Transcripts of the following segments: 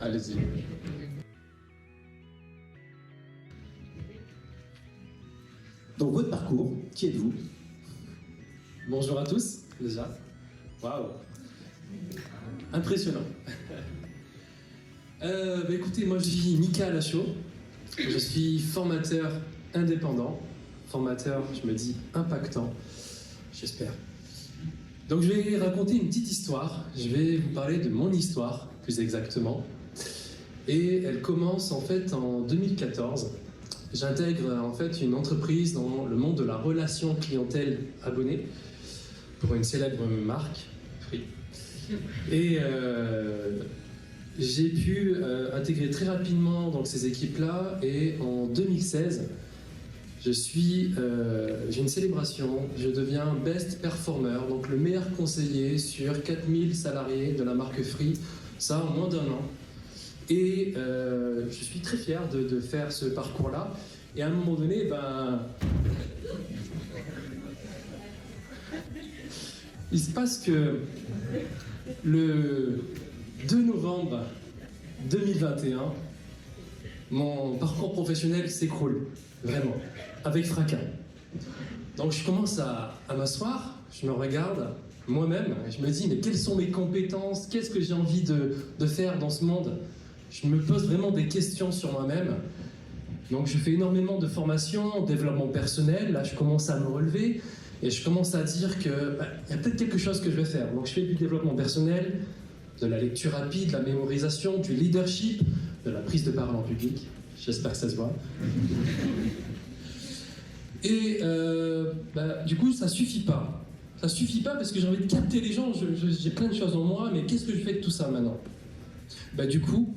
Allez-y. Donc votre parcours, qui êtes-vous? Bonjour à tous, déjà. Waouh. Impressionnant. Écoutez, moi je suis Mika Lachaud. Je suis formateur indépendant. Formateur, je me dis, impactant. J'espère. Donc je vais raconter une petite histoire. Je vais vous parler de mon histoire, plus exactement. Et elle commence en fait en 2014. J'intègre en fait une entreprise dans le monde de la relation clientèle abonnée pour une célèbre marque, Free. Et j'ai pu intégrer très rapidement donc, ces équipes-là. Et en 2016, j'ai une célébration. Je deviens Best Performer, donc le meilleur conseiller sur 4000 salariés de la marque Free, ça en moins d'un an. Et je suis très fier de faire ce parcours-là. Et à un moment donné, il se passe que le 2 novembre 2021, mon parcours professionnel s'écroule, vraiment, avec fracas. Donc je commence à m'asseoir, je me regarde moi-même, et je me dis, mais quelles sont mes compétences, qu'est-ce que j'ai envie de faire dans ce monde? Je me pose vraiment des questions sur moi-même. Donc je fais énormément de formations, développement personnel, là je commence à me relever et je commence à dire qu'il y a peut-être quelque chose que je vais faire. Donc je fais du développement personnel, de la lecture rapide, de la mémorisation, du leadership, de la prise de parole en public. J'espère que ça se voit. Et du coup ça suffit pas. Ça suffit pas parce que j'ai envie de capter les gens, j'ai plein de choses en moi, mais qu'est-ce que je fais de tout ça maintenant? Du coup,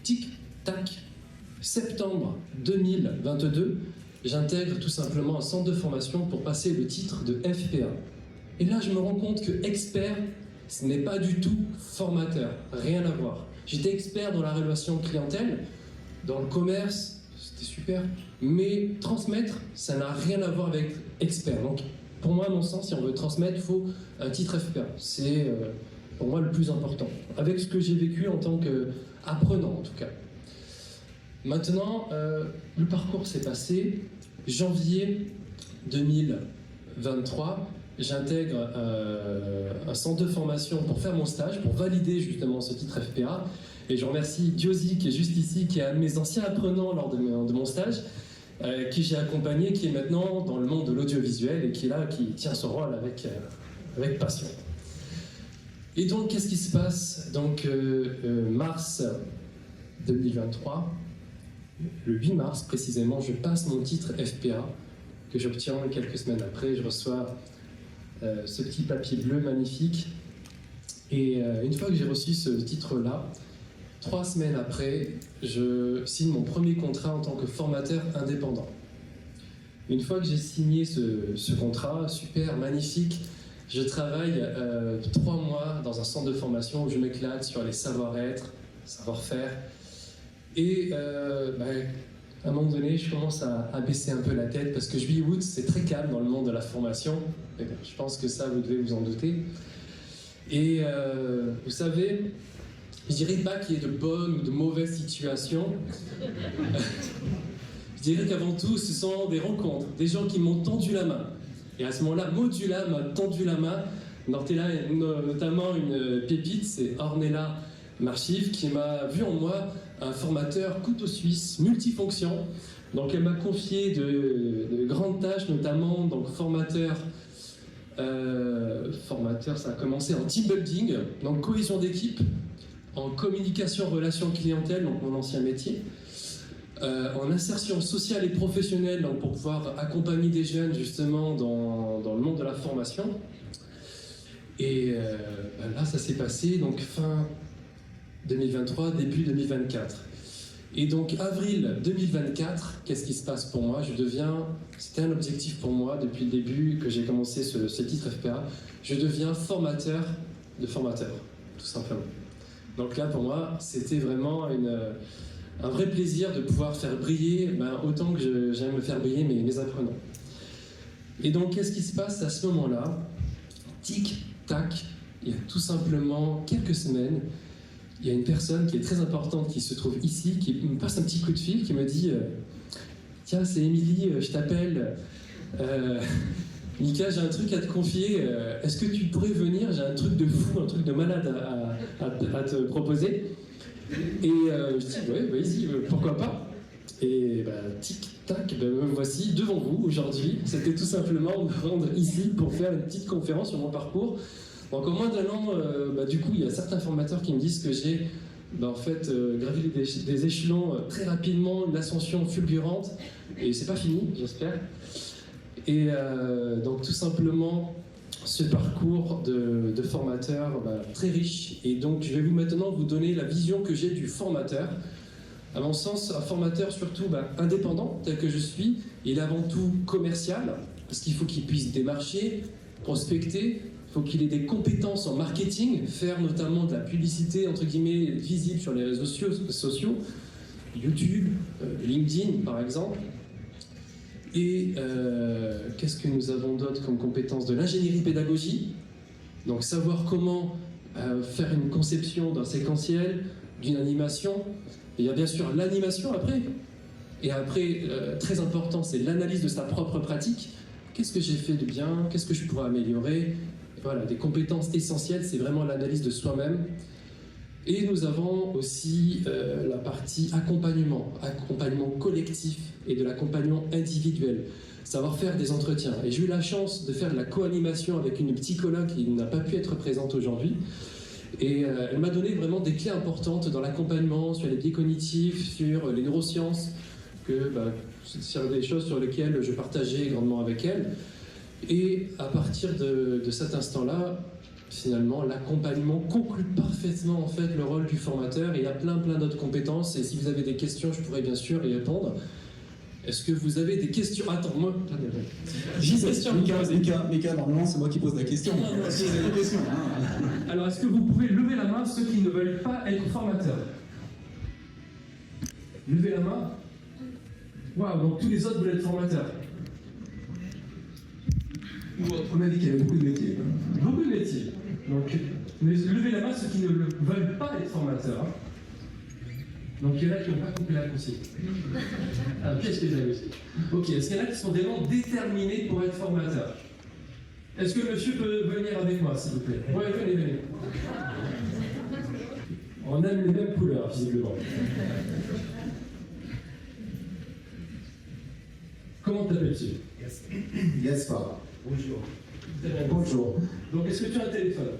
tic, tac, septembre 2022, j'intègre tout simplement un centre de formation pour passer le titre de FPA. Et là, je me rends compte que expert, ce n'est pas du tout formateur, rien à voir. J'étais expert dans la relation clientèle, dans le commerce, c'était super, mais transmettre, ça n'a rien à voir avec expert. Donc, pour moi, à mon sens, si on veut transmettre, il faut un titre FPA. C'est pour moi le plus important, avec ce que j'ai vécu en tant qu'apprenant en tout cas. Maintenant, le parcours s'est passé. Janvier 2023, j'intègre un centre de formation pour faire mon stage, pour valider justement ce titre FPA. Et je remercie Diosi qui est juste ici, qui est un de mes anciens apprenants lors de mon stage, qui j'ai accompagné, qui est maintenant dans le monde de l'audiovisuel et qui est là, qui tient son rôle avec passion. Et donc, qu'est-ce qui se passe? Donc, mars 2023, le 8 mars précisément, je passe mon titre FPA que j'obtiens quelques semaines après. Je reçois ce petit papier bleu magnifique. Et une fois que j'ai reçu ce titre-là, 3 semaines après, je signe mon premier contrat en tant que formateur indépendant. Une fois que j'ai signé ce contrat, super, magnifique, je travaille 3 mois dans un centre de formation où je m'éclate sur les savoir-être, savoir-faire. Et à un moment donné, je commence à baisser un peu la tête parce que juillet août, c'est très calme dans le monde de la formation. Je pense que ça, vous devez vous en douter. Et vous savez, je dirais pas qu'il y ait de bonnes ou de mauvaises situations. Je dirais qu'avant tout, ce sont des rencontres, des gens qui m'ont tendu la main. Et à ce moment-là, Modula m'a tendu la main. Notamment une pépite, c'est Ornella Marchiv, qui m'a vu en moi un formateur couteau suisse, multifonction. Donc elle m'a confié de grandes tâches, notamment donc formateur, ça a commencé en team building, donc cohésion d'équipe, en communication, relation clientèle, donc mon ancien métier, en insertion sociale et professionnelle, donc pour pouvoir accompagner des jeunes justement dans le monde de la formation. Et là, ça s'est passé donc fin 2023, début 2024. Et donc avril 2024, qu'est-ce qui se passe pour moi? C'était un objectif pour moi depuis le début que j'ai commencé ce titre FPA, je deviens formateur de formateurs, tout simplement. Donc là pour moi, c'était vraiment un vrai plaisir de pouvoir faire briller autant que j'aime me faire briller mes apprenants. Et donc qu'est-ce qui se passe à ce moment-là? Tic, tac, il y a tout simplement quelques semaines, il y a une personne qui est très importante qui se trouve ici, qui me passe un petit coup de fil, qui me dit tiens, c'est Émilie, je t'appelle. Mika, j'ai un truc à te confier. Est-ce que tu pourrais venir? J'ai un truc de fou, un truc de malade à te proposer. Et je dis ouais, vas-y, pourquoi pas. Et tic-tac, me voici devant vous aujourd'hui. C'était tout simplement me rendre ici pour faire une petite conférence sur mon parcours. Donc en moins d'un an, du coup, il y a certains formateurs qui me disent que j'ai gravi des échelons très rapidement, une ascension fulgurante. Et c'est pas fini, j'espère. Et donc tout simplement, ce parcours de formateur très riche. Et donc je vais maintenant vous donner la vision que j'ai du formateur. À mon sens, un formateur surtout indépendant, tel que je suis, il est avant tout commercial, parce qu'il faut qu'il puisse démarcher, prospecter, il faut qu'il ait des compétences en marketing, faire notamment de la publicité, entre guillemets, visible sur les réseaux sociaux, YouTube, LinkedIn par exemple. Et qu'est-ce que nous avons d'autre comme compétences? De l'ingénierie pédagogie, donc savoir comment faire une conception d'un séquentiel, d'une animation. Et il y a bien sûr l'animation après. Et après, très important, c'est l'analyse de sa propre pratique. Qu'est-ce que j'ai fait de bien? Qu'est-ce que je pourrais améliorer? Voilà, des compétences essentielles, c'est vraiment l'analyse de soi-même. Et nous avons aussi la partie accompagnement collectif et de l'accompagnement individuel. Savoir faire des entretiens. Et j'ai eu la chance de faire de la co-animation avec une psychologue qui n'a pas pu être présente aujourd'hui. Et elle m'a donné vraiment des clés importantes dans l'accompagnement, sur les biais cognitifs, sur les neurosciences, c'est des choses sur lesquelles je partageais grandement avec elle. Et à partir de cet instant-là, finalement, l'accompagnement conclut parfaitement en fait le rôle du formateur. Et il y a plein d'autres compétences. Et si vous avez des questions, je pourrais bien sûr y répondre. Est-ce que vous avez des questions? Attends, moi... J'ai une question. Mika, normalement, c'est moi qui pose la question. Est-ce que vous avez des questions? Alors, est-ce que vous pouvez lever la main ceux qui ne veulent pas être formateurs? Levez la main. Waouh, donc tous les autres veulent être formateurs. On a dit qu'il y avait beaucoup de métiers. Beaucoup de métiers. Donc, levez la main ceux qui ne veulent pas être formateurs. Donc il y en a qui n'ont pas compris la consigne. Alors qu'est-ce que j'avais dit? Ok, est-ce qu'il y en a qui sont vraiment déterminés pour être formateurs? Est-ce que monsieur peut venir avec moi, s'il vous plaît? Ouais, venez. On aime les mêmes couleurs, visiblement. Comment t'appelles-tu? Gaspard. Bonjour. Bonjour. Donc est-ce que tu as un téléphone?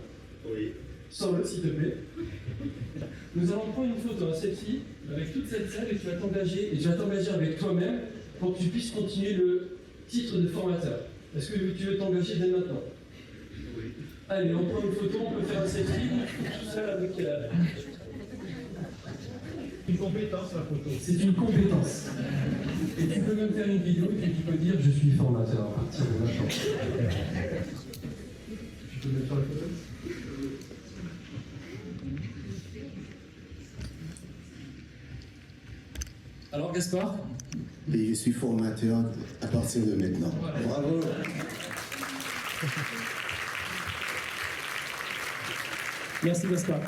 Oui. Sors-le, s'il te plaît. Nous allons prendre une photo, un selfie, avec toute cette salle, et tu vas t'engager, avec toi-même pour que tu puisses continuer le titre de formateur. Est-ce que tu veux t'engager dès maintenant? Oui. Allez, on prend une photo, on peut faire un selfie, tout ça avec... Une compétence, la photo. C'est une compétence. Et tu peux même faire une vidéo et puis tu peux dire je suis formateur à partir de maintenant. Tu peux même faire la photo? Alors Gaspard? Et je suis formateur à partir de maintenant. Voilà. Bravo. Merci Gaspard.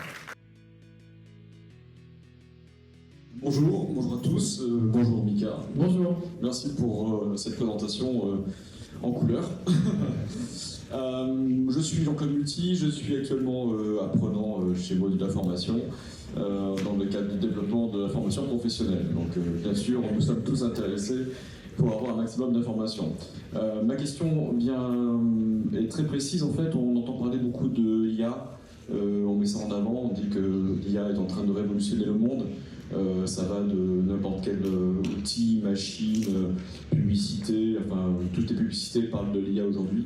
Bonjour à tous, bonjour Mika. Bonjour. Merci pour cette présentation en couleur. Je suis Jean-Claude Multy, je suis actuellement apprenant chez Modula Formation dans le cadre du développement de la formation professionnelle. Donc bien sûr, nous sommes tous intéressés pour avoir un maximum d'informations. Ma question est très précise en fait, on entend parler beaucoup de l'IA, on met ça en avant, on dit que l'IA est en train de révolutionner le monde. Ça va de n'importe quel outil, machine, publicité, enfin toutes les publicités parlent de l'IA aujourd'hui.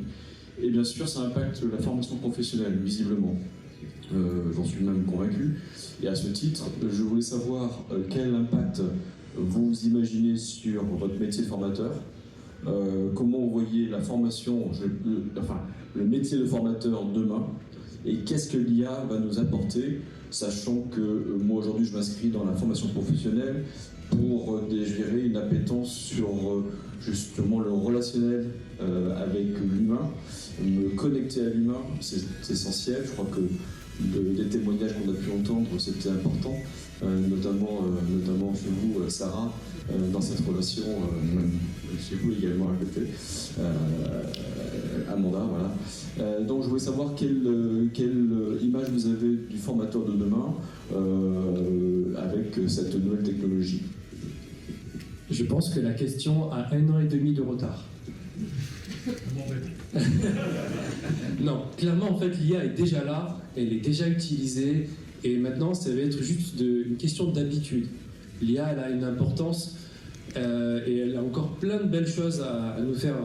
Et bien sûr, ça impacte la formation professionnelle, visiblement. J'en suis même convaincu. Et à ce titre, je voulais savoir quel impact vous imaginez sur votre métier de formateur, comment vous voyez la formation, le métier de formateur demain, et qu'est-ce que l'IA va nous apporter, sachant que moi aujourd'hui je m'inscris dans la formation professionnelle pour gérer une appétence sur justement le relationnel avec l'humain, me connecter à l'humain, c'est essentiel. Je crois que des témoignages qu'on a pu entendre, c'était important, notamment chez vous, Sarah, dans cette relation, chez vous également à côté, Amanda, voilà. Donc je voulais savoir quelle image vous avez du formateur de demain avec cette nouvelle technologie. Je pense que la question a 1 an et demi de retard. Non, clairement, en fait, l'IA est déjà là, elle est déjà utilisée, et maintenant, ça va être juste une question d'habitude. L'IA, elle a une importance, et elle a encore plein de belles choses à nous faire,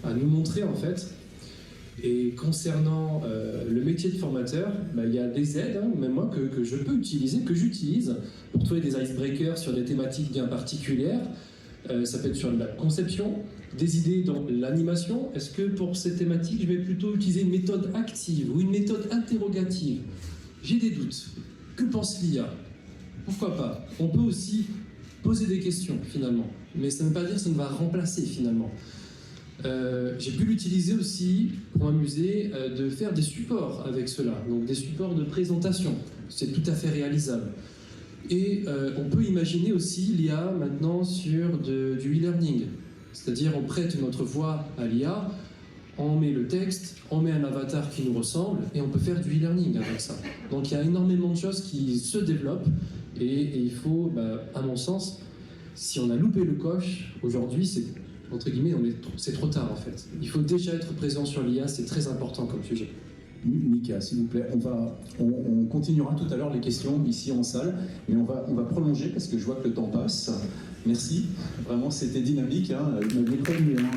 à nous montrer, en fait. Et concernant le métier de formateur, il y a des aides, même moi, que je peux utiliser, que j'utilise, pour trouver des icebreakers sur des thématiques bien particulières. Ça peut être sur la conception, des idées dans l'animation. Est-ce que pour ces thématiques, je vais plutôt utiliser une méthode active ou une méthode interrogative? J'ai des doutes. Que pense l'IA? Pourquoi pas? On peut aussi poser des questions, finalement. Mais ça ne veut pas dire que ça ne va remplacer, finalement. J'ai pu l'utiliser aussi, pour m'amuser, de faire des supports avec cela. Donc des supports de présentation. C'est tout à fait réalisable. Et on peut imaginer aussi l'IA maintenant sur du e-learning. C'est-à-dire on prête notre voix à l'IA, on met le texte, on met un avatar qui nous ressemble et on peut faire du e-learning avec ça. Donc il y a énormément de choses qui se développent et il faut, à mon sens, si on a loupé le coche, aujourd'hui c'est, entre guillemets, c'est trop tard en fait. Il faut déjà être présent sur l'IA, c'est très important comme sujet. Mika, s'il vous plaît, on continuera tout à l'heure les questions ici en salle, mais on va prolonger parce que je vois que le temps passe. Merci, vraiment c'était dynamique, hein. Il m'avait prévenu, hein.